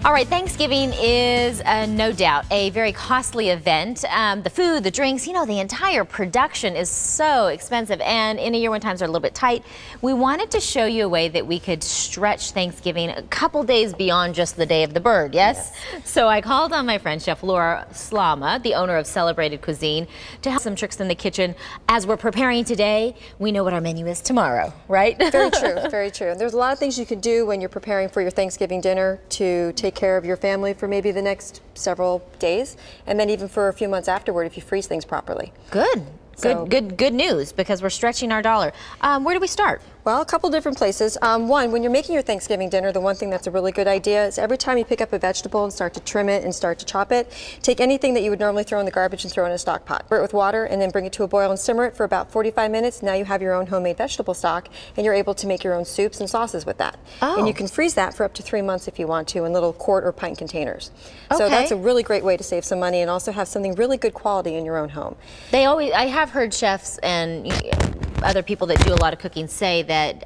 All right, Thanksgiving is no doubt a very costly event. The food, the drinks, you know, the entire production is so expensive. And in a year when times are a little bit tight, we wanted to show you a way that we could stretch Thanksgiving a couple days beyond just the day of the bird, yes? So I called on my friend, Chef Laura Slama, the owner of Celebrated Cuisine, to have some tricks in the kitchen. As we're preparing today, we know what our menu is tomorrow, right? Very true, very true. There's a lot of things you can do when you're preparing for your Thanksgiving dinner to take care of your family for maybe the next several days, and then even for a few months afterward if you freeze things properly. Good. So, Good news, because we're stretching our dollar. Where do we start? Well, a couple different places. One, when you're making your Thanksgiving dinner, the one thing that's a really good idea is every time you pick up a vegetable and start to trim it and start to chop it, take anything that you would normally throw in the garbage and throw in a stock pot. Stir it with water and then bring it to a boil and simmer it for about 45 minutes. Now you have your own homemade vegetable stock and you're able to make your own soups and sauces with that. Oh. And you can freeze that for up to 3 months if you want to in little quart or pint containers. So Okay. that's a really great way to save some money and also have something really good quality in your own home. I have heard chefs and other people that do a lot of cooking say that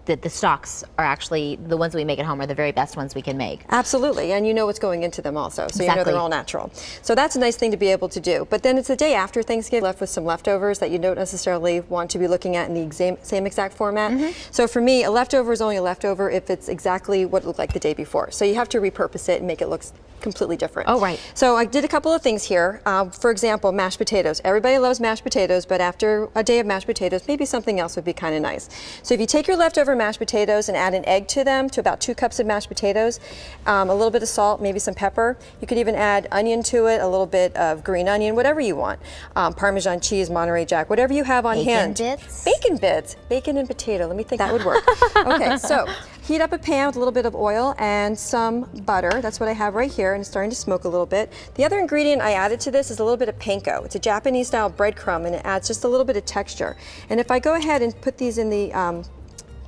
that the stocks are actually, the ones we make at home are the very best ones we can make. Absolutely, and you know what's going into them also, so you know Exactly. they're all natural. So that's a nice thing to be able to do. But then it's the day after Thanksgiving, left with some leftovers that you don't necessarily want to be looking at in the same exact format. So for me, a leftover is only a leftover if it's exactly what it looked like the day before. So you have to repurpose it and make it look completely different. Oh, right. So I did a couple of things here. For example, mashed potatoes. Everybody loves mashed potatoes, but after a day of mashed potatoes, maybe something else would be kind of nice. So if you take your leftover mashed potatoes and add an egg to them, to about 2 cups of mashed potatoes, a little bit of salt, maybe some pepper. You could even add onion to it, a little bit of green onion, whatever you want. Parmesan cheese, Monterey Jack, whatever you have on hand. Bacon bits? Bacon bits. Bacon and potato. Let me think. That would work. Okay, so heat up a pan with a little bit of oil and some butter. That's what I have right here, and it's starting to smoke a little bit. The other ingredient I added to this is a little bit of panko. It's a Japanese style breadcrumb, and it adds just a little bit of texture. And if I go ahead and put these in the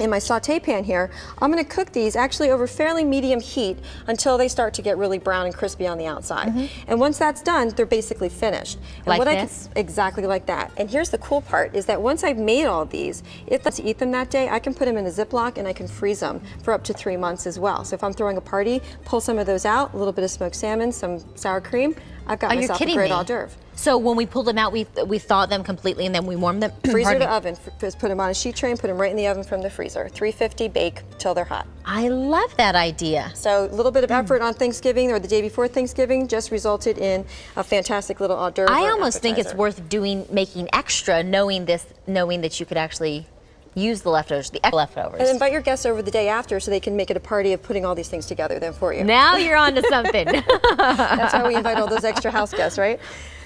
in my saute pan here, I'm going to cook these actually over fairly medium heat until they start to get really brown and crispy on the outside. And once that's done, they're basically finished. And Like what this? Exactly like that. And here's the cool part is that once I've made all these, if I eat them that day, I can put them in a Ziploc and I can freeze them for up to 3 months as well. So if I'm throwing a party, pull some of those out, a little bit of smoked salmon, some sour cream, I've got Are you myself a kidding great me? hors d'oeuvre. So when we pull them out, we thaw them completely and then we warm them. Freezer Pardon to me. oven, just put them on a sheet tray and put them right in the oven from the freezer. 350, bake till they're hot. I love that idea. So a little bit of effort on Thanksgiving or the day before Thanksgiving just resulted in a fantastic little hors d'oeuvre. I or almost think it's appetizer. worth making extra, knowing that you could actually use the leftovers, the leftovers. And invite your guests over the day after so they can make it a party of putting all these things together then for you. Now you're on to something. That's why we invite all those extra house guests, right?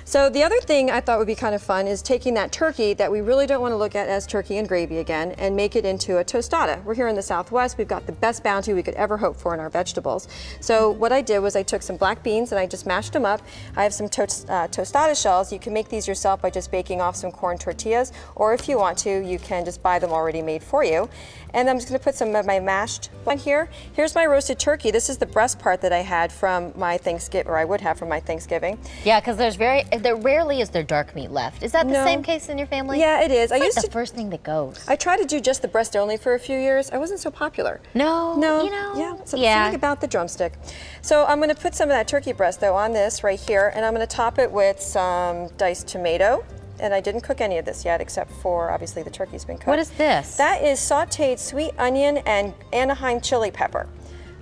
So the other thing I thought would be kind of fun is taking that turkey that we really don't want to look at as turkey and gravy again and make it into a tostada. We're here in the Southwest. We've got the best bounty we could ever hope for in our vegetables. So what I did was I took some black beans and I just mashed them up. I have some tostada shells. You can make these yourself by just baking off some corn tortillas, or if you want to, you can just buy them already made for you. And I'm just going to put some of my mashed on here. Here's my roasted turkey. This is the breast part that I had from my Thanksgiving, or I would have from my Thanksgiving. Yeah, because there rarely is there dark meat left. Is that the No. same case in your family? Yeah, it is. It's like the first thing that goes. I tried to do just the breast only for a few years. I wasn't so popular. No, No, you know, yeah, something about the drumstick. So I'm going to put some of that turkey breast though on this right here, and I'm going to top it with some diced tomato. And I didn't cook any of this yet, except for obviously the turkey's been cooked. What is this? That is sautéed sweet onion and Anaheim chili pepper.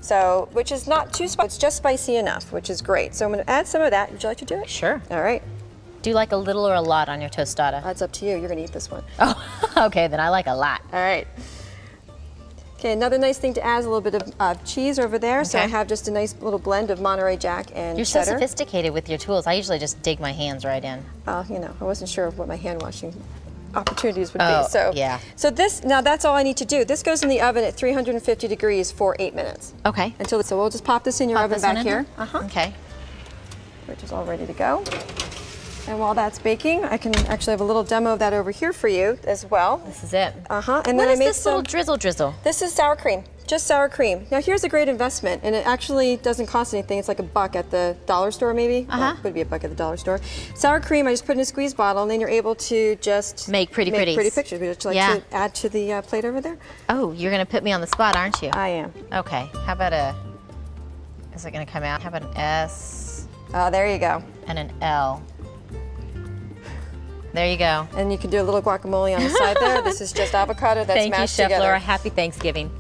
So, which is not too spicy, it's just spicy enough, which is great. So I'm going to add some of that. Would you like to do it? Sure. All right. Do you like a little or a lot on your tostada? That's up to you. You're going to eat this one. Oh, okay, then I like a lot. All right. Okay, another nice thing to add is a little bit of cheese over there. So I Okay. have just a nice little blend of Monterey Jack and You're so cheddar. sophisticated with your tools. I usually just dig my hands right in. You know, I wasn't sure what my hand washing opportunities would Oh, be. So yeah. So this, now that's all I need to do. This goes in the oven at 350 degrees for 8 minutes. Okay. So we'll just pop this in your Pop oven this one back in here. Okay. Which is all ready to go. And while that's baking, I can actually have a little demo of that over here for you as well. This is it. And What then I is made this little drizzle? This is sour cream, just sour cream. Now here's a great investment, and it actually doesn't cost anything. It's like $1 at the dollar store maybe. Well, it would be $1 at the dollar store. Sour cream, I just put in a squeeze bottle, and then you're able to just Make pretty pictures. Would you like Yeah. to add to the plate over there? Oh, you're gonna put me on the spot, aren't you? I am. Okay. How about a Is it gonna come out? Have an S There you go. and an L. There you go. And you can do a little guacamole on the side there. This is just avocado that's Thank you, mashed Chef together. Laura. Happy Thanksgiving.